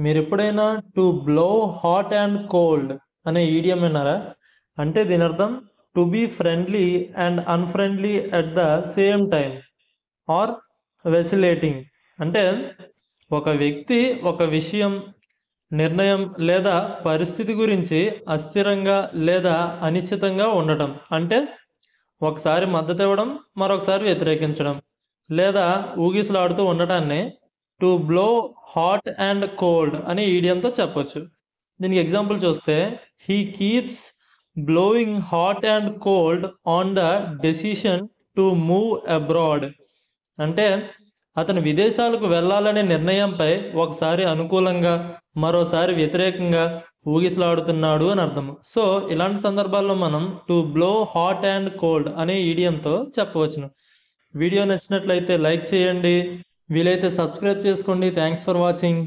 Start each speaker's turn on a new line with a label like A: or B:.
A: మీరు ఎప్పుడైనా to blow hot and cold అనే ఈడియం విన్నారా? అంటే దీని అర్థం to be friendly and unfriendly at the same time or vacillating. అంటే ఒక వ్యక్తి ఒక విషయం, నిర్ణయం లేదా పరిస్థితి గురించి అస్థిరంగా లేదా అనిశ్చితంగా ఉండటం. అంటే ఒకసారి మద్దతు ఇవ్వడం, మరొకసారి వ్యతిరేకించడం లేదా ఊగిసలాడుతూ ఉండటాన్ని to blow hot and cold అనే ఈడియంతో చెప్పొచ్చు. దీనికి ఎగ్జాంపుల్ చూస్తే, he keeps blowing hot and cold on the decision to move abroad. అంటే అతను విదేశాలకు వెళ్ళాలనే నిర్ణయంపై ఒకసారి అనుకూలంగా, మరోసారి వ్యతిరేకంగా ఊగిసలాడుతున్నాడు అని అర్థం. సో ఇలాంటి సందర్భాల్లో మనం to blow hot and cold అనే ఈడియంతో చెప్పవచ్చును. వీడియో నచ్చినట్లయితే లైక్ చేయండి, వీలైతే సబ్స్క్రైబ్ చేసుకోండి. Thanks for watching.